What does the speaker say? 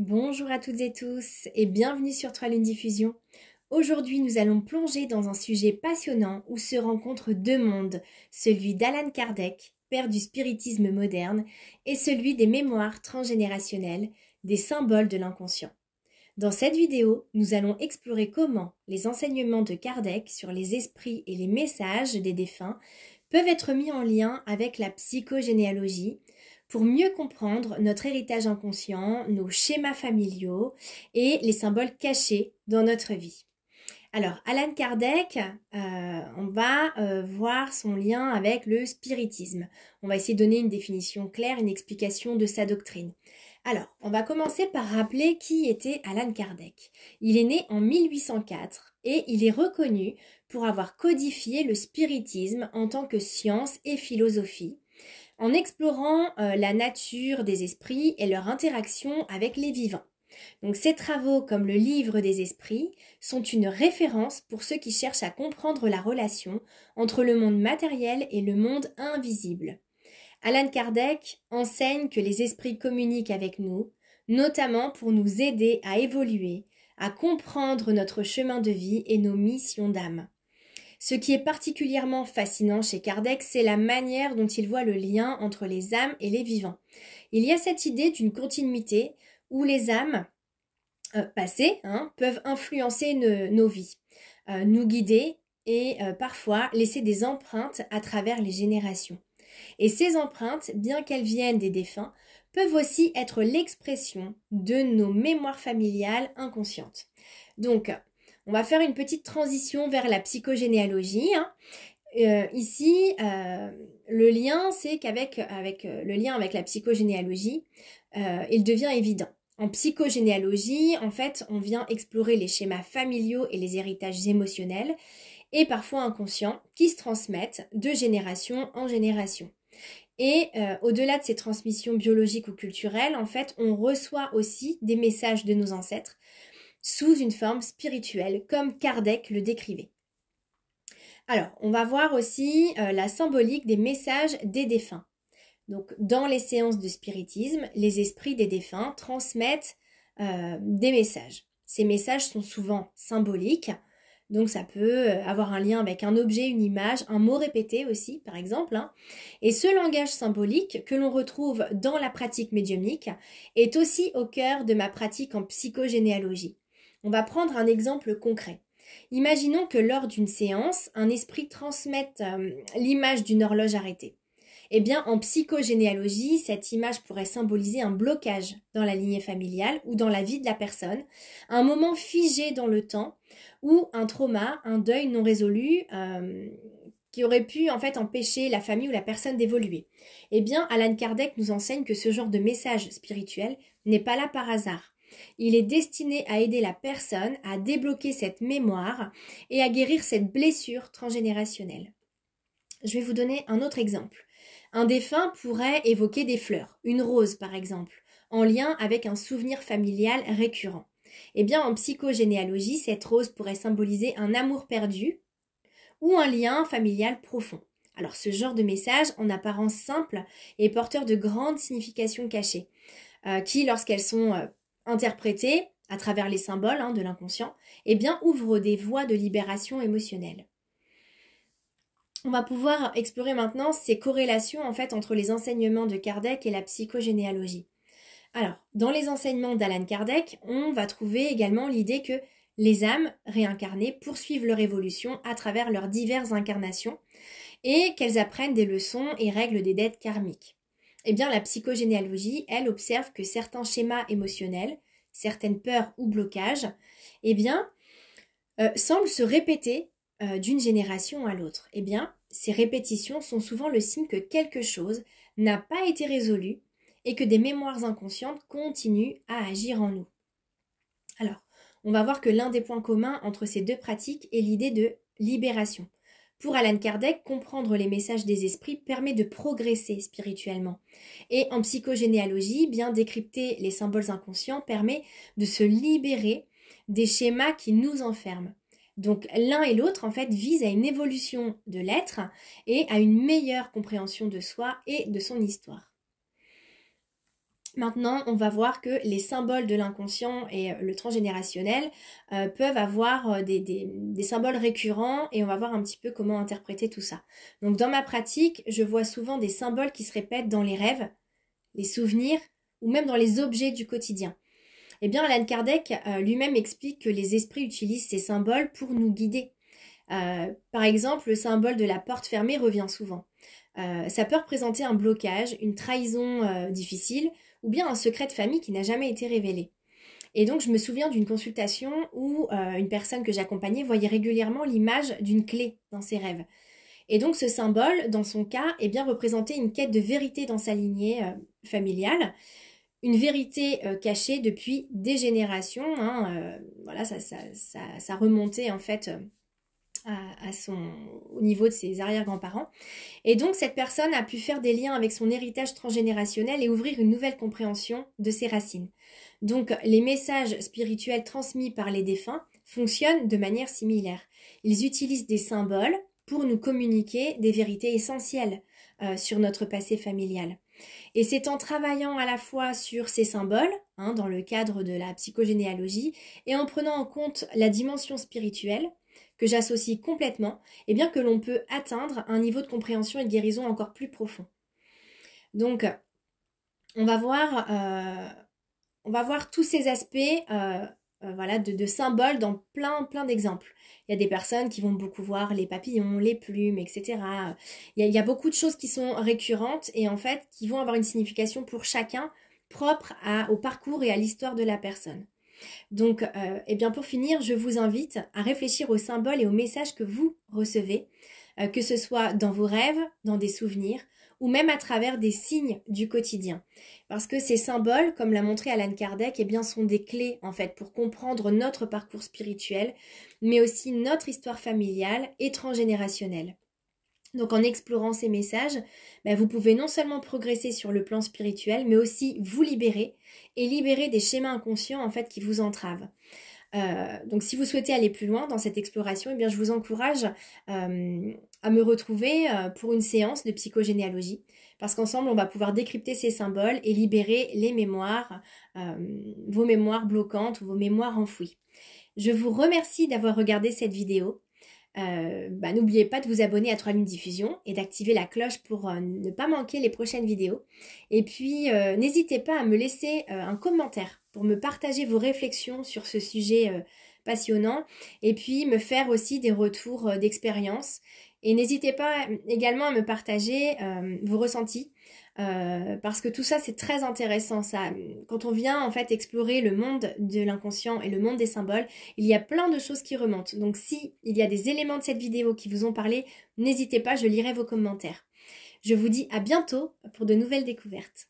Bonjour à toutes et tous et bienvenue sur Trois Lunes Diffusion. Aujourd'hui, nous allons plonger dans un sujet passionnant où se rencontrent deux mondes, celui d'Allan Kardec, père du spiritisme moderne, et celui des mémoires transgénérationnelles, des symboles de l'inconscient. Dans cette vidéo, nous allons explorer comment les enseignements de Kardec sur les esprits et les messages des défunts peuvent être mis en lien avec la psychogénéalogie, pour mieux comprendre notre héritage inconscient, nos schémas familiaux et les symboles cachés dans notre vie. Alors, Allan Kardec, on va voir son lien avec le spiritisme. On va essayer de donner une définition claire, une explication de sa doctrine. Alors, on va commencer par rappeler qui était Allan Kardec. Il est né en 1804 et il est reconnu pour avoir codifié le spiritisme en tant que science et philosophie, en explorant la nature des esprits et leur interaction avec les vivants. Donc ces travaux, comme le livre des esprits, sont une référence pour ceux qui cherchent à comprendre la relation entre le monde matériel et le monde invisible. Allan Kardec enseigne que les esprits communiquent avec nous, notamment pour nous aider à évoluer, à comprendre notre chemin de vie et nos missions d'âme. Ce qui est particulièrement fascinant chez Kardec, c'est la manière dont il voit le lien entre les âmes et les vivants. Il y a cette idée d'une continuité où les âmes passées peuvent influencer nos vies, nous guider et parfois laisser des empreintes à travers les générations. Et ces empreintes, bien qu'elles viennent des défunts, peuvent aussi être l'expression de nos mémoires familiales inconscientes. Donc, on va faire une petite transition vers la psychogénéalogie. Ici, le lien, c'est qu'avec le lien avec la psychogénéalogie, il devient évident. En psychogénéalogie, en fait, on vient explorer les schémas familiaux et les héritages émotionnels, et parfois inconscients, qui se transmettent de génération en génération. Et au-delà de ces transmissions biologiques ou culturelles, en fait, on reçoit aussi des messages de nos ancêtres, sous une forme spirituelle, comme Kardec le décrivait. Alors, on va voir aussi la symbolique des messages des défunts. Donc, dans les séances de spiritisme, les esprits des défunts transmettent des messages. Ces messages sont souvent symboliques, donc ça peut avoir un lien avec un objet, une image, un mot répété aussi, par exemple. Et ce langage symbolique que l'on retrouve dans la pratique médiumnique est aussi au cœur de ma pratique en psychogénéalogie. On va prendre un exemple concret. Imaginons que lors d'une séance, un esprit transmette l'image d'une horloge arrêtée. Eh bien, en psychogénéalogie, cette image pourrait symboliser un blocage dans la lignée familiale ou dans la vie de la personne, un moment figé dans le temps ou un trauma, un deuil non résolu qui aurait pu en fait empêcher la famille ou la personne d'évoluer. Eh bien, Allan Kardec nous enseigne que ce genre de message spirituel n'est pas là par hasard. Il est destiné à aider la personne à débloquer cette mémoire et à guérir cette blessure transgénérationnelle. Je vais vous donner un autre exemple. Un défunt pourrait évoquer des fleurs, une rose par exemple, en lien avec un souvenir familial récurrent. Eh bien, en psychogénéalogie, cette rose pourrait symboliser un amour perdu ou un lien familial profond. Alors, ce genre de message, en apparence simple, est porteur de grandes significations cachées, qui, lorsqu'elles sont interprétées à travers les symboles de l'inconscient, eh bien, ouvrent des voies de libération émotionnelle. On va pouvoir explorer maintenant ces corrélations en fait entre les enseignements de Kardec et la psychogénéalogie. Alors, dans les enseignements d'Allan Kardec, on va trouver également l'idée que les âmes réincarnées poursuivent leur évolution à travers leurs diverses incarnations et qu'elles apprennent des leçons et règlent des dettes karmiques. Eh bien, la psychogénéalogie, elle, observe que certains schémas émotionnels, certaines peurs ou blocages, eh bien, semblent se répéter d'une génération à l'autre. Eh bien, ces répétitions sont souvent le signe que quelque chose n'a pas été résolu et que des mémoires inconscientes continuent à agir en nous. Alors, on va voir que l'un des points communs entre ces deux pratiques est l'idée de libération. Pour Allan Kardec, comprendre les messages des esprits permet de progresser spirituellement. Et en psychogénéalogie, bien décrypter les symboles inconscients permet de se libérer des schémas qui nous enferment. Donc l'un et l'autre en fait visent à une évolution de l'être et à une meilleure compréhension de soi et de son histoire. Maintenant, on va voir que les symboles de l'inconscient et le transgénérationnel peuvent avoir des symboles récurrents et on va voir un petit peu comment interpréter tout ça. Donc dans ma pratique, je vois souvent des symboles qui se répètent dans les rêves, les souvenirs ou même dans les objets du quotidien. Eh bien, Alan Kardec lui-même explique que les esprits utilisent ces symboles pour nous guider. Par exemple, le symbole de la porte fermée revient souvent. Ça peut représenter un blocage, une trahison difficile, ou bien un secret de famille qui n'a jamais été révélé. Et donc, je me souviens d'une consultation où une personne que j'accompagnais voyait régulièrement l'image d'une clé dans ses rêves. Et donc, ce symbole, dans son cas, eh bien, représentait une quête de vérité dans sa lignée familiale, une vérité cachée depuis des générations. Voilà, ça remontait en fait au niveau de ses arrière-grands-parents. Et donc, cette personne a pu faire des liens avec son héritage transgénérationnel et ouvrir une nouvelle compréhension de ses racines. Donc, les messages spirituels transmis par les défunts fonctionnent de manière similaire. Ils utilisent des symboles pour nous communiquer des vérités essentielles sur notre passé familial. Et c'est en travaillant à la fois sur ces symboles, dans le cadre de la psychogénéalogie, et en prenant en compte la dimension spirituelle, que j'associe complètement, et bien que l'on peut atteindre un niveau de compréhension et de guérison encore plus profond. Donc, on va voir tous ces aspects voilà, de symboles dans plein d'exemples. Il y a des personnes qui vont beaucoup voir les papillons, les plumes, etc. Il y a beaucoup de choses qui sont récurrentes et en fait qui vont avoir une signification pour chacun propre au parcours et à l'histoire de la personne. Donc, eh bien pour finir, je vous invite à réfléchir aux symboles et aux messages que vous recevez, que ce soit dans vos rêves, dans des souvenirs, ou même à travers des signes du quotidien. Parce que ces symboles, comme l'a montré Alan Kardec, eh bien, sont des clés en fait pour comprendre notre parcours spirituel, mais aussi notre histoire familiale et transgénérationnelle. Donc en explorant ces messages, vous pouvez non seulement progresser sur le plan spirituel, mais aussi vous libérer et libérer des schémas inconscients en fait qui vous entravent. Donc si vous souhaitez aller plus loin dans cette exploration, eh bien, je vous encourage à me retrouver pour une séance de psychogénéalogie, parce qu'ensemble on va pouvoir décrypter ces symboles et libérer les mémoires, vos mémoires bloquantes ou vos mémoires enfouies. Je vous remercie d'avoir regardé cette vidéo. N'oubliez pas de vous abonner à 3 Lunes Diffusion et d'activer la cloche pour ne pas manquer les prochaines vidéos. Et puis, n'hésitez pas à me laisser un commentaire pour me partager vos réflexions sur ce sujet passionnant et puis me faire aussi des retours d'expérience. Et n'hésitez pas également à me partager vos ressentis parce que tout ça c'est très intéressant. Quand on vient en fait explorer le monde de l'inconscient et le monde des symboles, il y a plein de choses qui remontent. Donc si il y a des éléments de cette vidéo qui vous ont parlé, n'hésitez pas, je lirai vos commentaires. Je vous dis à bientôt pour de nouvelles découvertes.